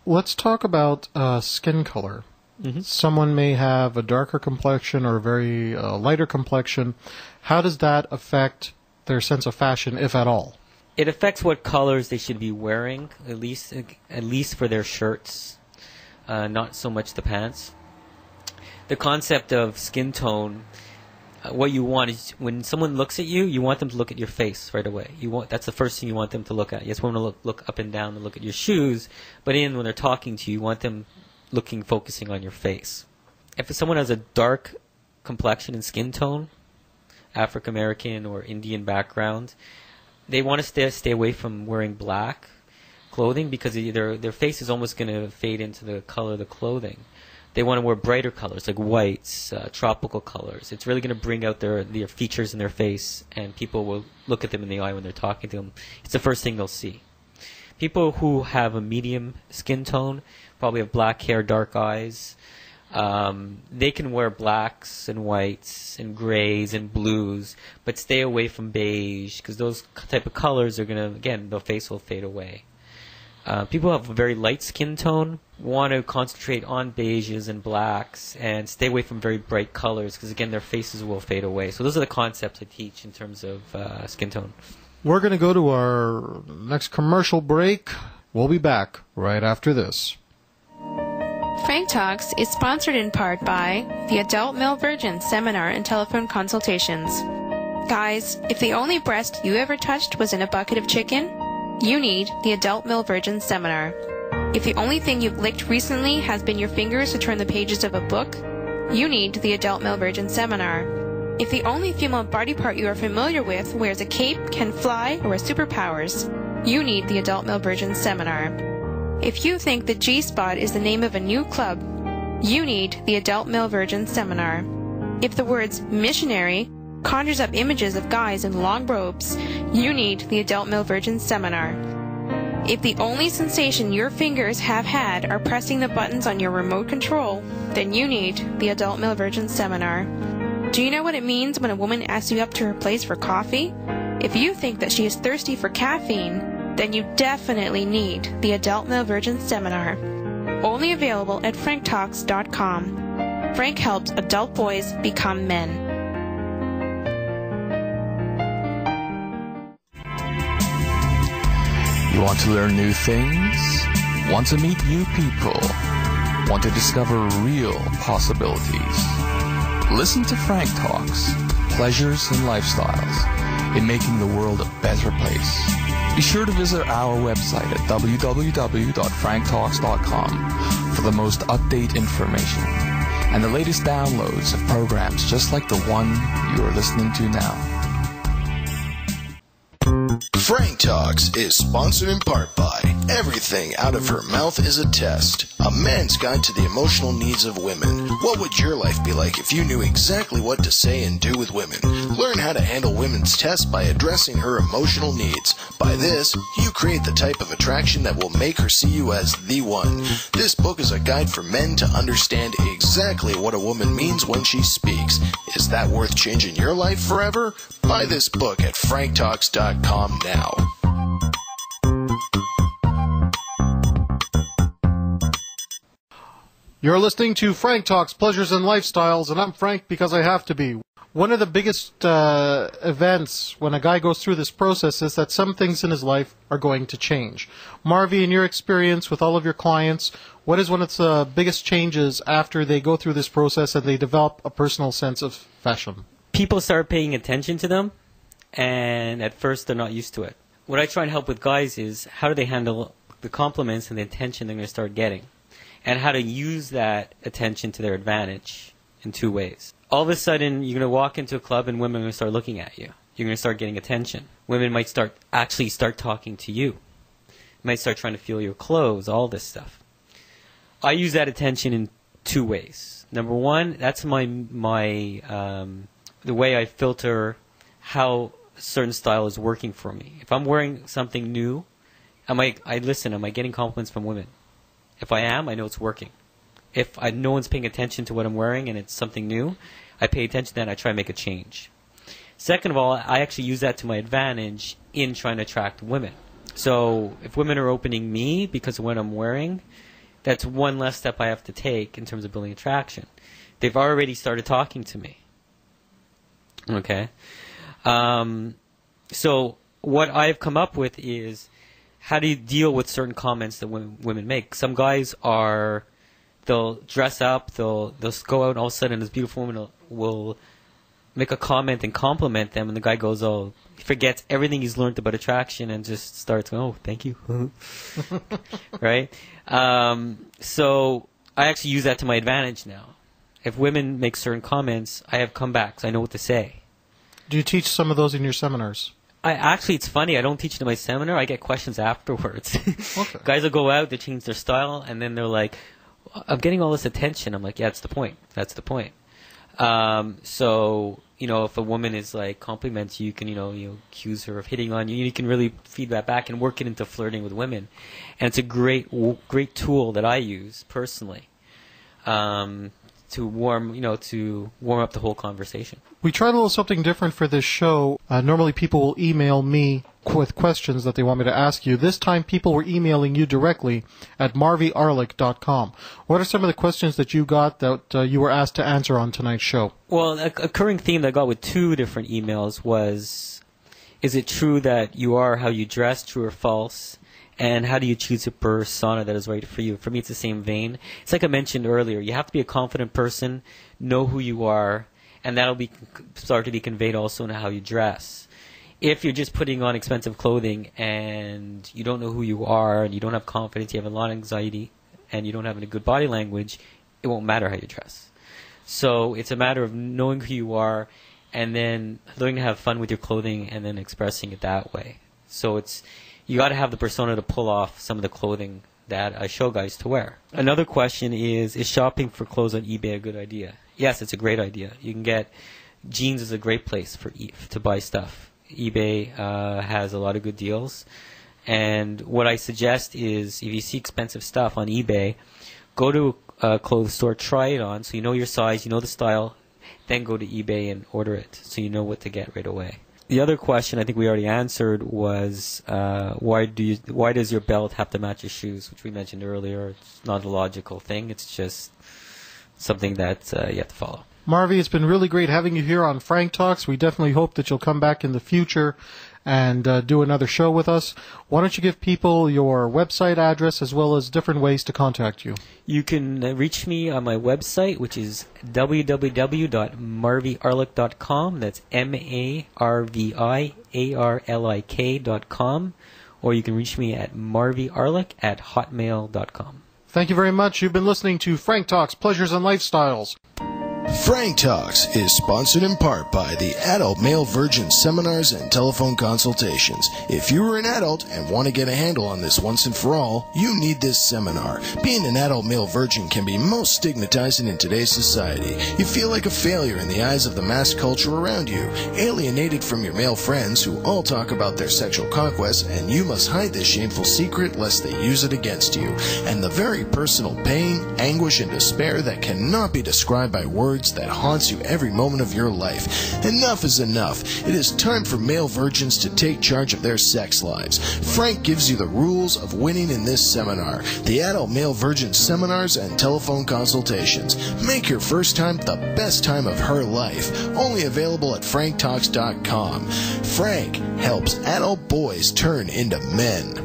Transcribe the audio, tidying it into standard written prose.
Let's talk about skin color. Mm-hmm. Someone may have a darker complexion or a very lighter complexion. How does that affect their sense of fashion, if at all? It affects what colors they should be wearing, at least for their shirts, not so much the pants. The concept of skin tone, what you want is when someone looks at you, you want them to look at your face right away. That's the first thing you want them to look at. Yes, want to look up and down and look at your shoes, but when they're talking to you, you want them focusing on your face. If someone has a dark complexion and skin tone, African American or Indian background, they want to stay away from wearing black clothing because their face is almost going to fade into the color of the clothing. They want to wear brighter colors like whites, tropical colors. It's really going to bring out their features in their face, and people will look at them in the eye when they're talking to them. It's the first thing they'll see. People who have a medium skin tone probably have black hair, dark eyes. They can wear blacks and whites and grays and blues, but stay away from beige because those type of colors are going to, again, the face will fade away. People who have a very light skin tone want to concentrate on beiges and blacks and stay away from very bright colors because, again, their faces will fade away. So those are the concepts I teach in terms of skin tone. We're going to go to our next commercial break. We'll be back right after this. Frank Talks is sponsored in part by the Adult Male Virgin Seminar and Telephone Consultations. Guys, if the only breast you ever touched was in a bucket of chicken, you need the Adult Male Virgin Seminar. If the only thing you've licked recently has been your fingers to turn the pages of a book, you need the Adult Male Virgin Seminar. If the only female body part you are familiar with wears a cape, can fly, or has superpowers, you need the Adult Male Virgin Seminar. If you think the G-Spot is the name of a new club, you need the Adult Male Virgin Seminar. If the words missionary conjures up images of guys in long robes, you need the Adult Male Virgin Seminar. If the only sensation your fingers have had are pressing the buttons on your remote control, then you need the Adult Male Virgin Seminar. Do you know what it means when a woman asks you up to her place for coffee? If you think that she is thirsty for caffeine, then you definitely need the Adult Male Virgin Seminar. Only available at franktalks.com. Frank helps adult boys become men. You want to learn new things? Want to meet new people? Want to discover real possibilities? Listen to Frank Talks, Pleasures and Lifestyles in making the world a better place. Be sure to visit our website at www.franktalks.com for the most up-to-date information and the latest downloads of programs just like the one you are listening to now. Frank Talks is sponsored in part by Everything Out of Her Mouth is a Test, a man's guide to the emotional needs of women. What would your life be like if you knew exactly what to say and do with women? Learn how to handle women's tests by addressing her emotional needs. By this, you create the type of attraction that will make her see you as the one. This book is a guide for men to understand exactly what a woman means when she speaks. Is that worth changing your life forever? Buy this book at franktalks.com now. You're listening to Frank Talks, Pleasures and Lifestyles, and I'm Frank because I have to be. One of the biggest events when a guy goes through this process is that some things in his life are going to change. Marvi, in your experience with all of your clients, what is one of the biggest changes after they go through this process and they develop a personal sense of fashion? People start paying attention to them, and at first they're not used to it. What I try and help with guys is how do they handle the compliments and the attention they're going to start getting, and how to use that attention to their advantage in two ways. All of a sudden, you're going to walk into a club and women are going to start looking at you. You're going to start getting attention. Women might start talking to you. Might start trying to feel your clothes, all this stuff. I use that attention in two ways. Number one, that's the way I filter how a certain style is working for me. If I'm wearing something new, am I getting compliments from women? If I am, I know it's working. If no one's paying attention to what I'm wearing and it's something new, I pay attention to that and I try to make a change. Second of all, I actually use that to my advantage in trying to attract women. So if women are opening me because of what I'm wearing, That's one less step I have to take in terms of building attraction. They've already started talking to me. Okay? So what I've come up with is, how do you deal with certain comments that women make? Some guys they'll dress up, they'll go out, and all of a sudden this beautiful woman will make a comment and compliment them, and the guy goes, he forgets everything he's learned about attraction and just starts going, oh, thank you. Right? So I actually use that to my advantage now. If women make certain comments, I have comebacks. I know what to say. Do you teach some of those in your seminars? It's funny. I don't teach it in my seminar. I get questions afterwards. Okay. Guys will go out, they change their style, and then they're like, I'm getting all this attention. I'm like, yeah, that's the point. That's the point. So, if a woman is like compliments you, can, you accuse her of hitting on you. You can really feed that back and work it into flirting with women. And it's a great tool that I use personally. To warm up the whole conversation. We tried a little something different for this show. Normally people will email me with questions that they want me to ask you. This time people were emailing you directly at marviarlik.com. What are some of the questions that you got that you were asked to answer on tonight's show? Well, a occurring theme that I got with 2 different emails was, is it true that you are how you dress, true or false? And how do you choose a persona that is right for you? For me, it's the same vein. It's like I mentioned earlier. You have to be a confident person, know who you are, and that'll start to be conveyed also in how you dress. If you're just putting on expensive clothing and you don't know who you are and you don't have confidence, you have a lot of anxiety, and you don't have any good body language, it won't matter how you dress. So it's a matter of knowing who you are and then learning to have fun with your clothing and then expressing it that way. So you got to have the persona to pull off some of the clothing that I show guys to wear. Another question is shopping for clothes on eBay a good idea? Yes, it's a great idea. You can get jeans is a great place to buy stuff. eBay has a lot of good deals. And what I suggest is, if you see expensive stuff on eBay, go to a clothes store, try it on, so you know your size, you know the style, then go to eBay and order it, so you know what to get right away. The other question I think we already answered was why does your belt have to match your shoes, which we mentioned earlier. It's not a logical thing. It's just something that you have to follow. Marvi, it's been really great having you here on Frank Talks. We definitely hope that you'll come back in the future and do another show with us. Why don't you give people your website address as well as different ways to contact you? You can reach me on my website, which is www.marviarlik.com. That's marviarlik.com. Or you can reach me at marviarlik@hotmail.com. Thank you very much. You've been listening to Frank Talks, Pleasures and Lifestyles. Frank Talks is sponsored in part by the Adult Male Virgin Seminars and Telephone Consultations. If you are an adult and want to get a handle on this once and for all, you need this seminar. Being an adult male virgin can be most stigmatizing in today's society. You feel like a failure in the eyes of the mass culture around you, alienated from your male friends who all talk about their sexual conquests, and you must hide this shameful secret lest they use it against you. And the very personal pain, anguish, and despair that cannot be described by words that haunts you every moment of your life. Enough is enough. It is time for male virgins to take charge of their sex lives. Frank gives you the rules of winning in this seminar. The Adult Male Virgin Seminars and Telephone Consultations. Make your first time the best time of her life. Only available at franktalks.com. Frank helps adult boys turn into men.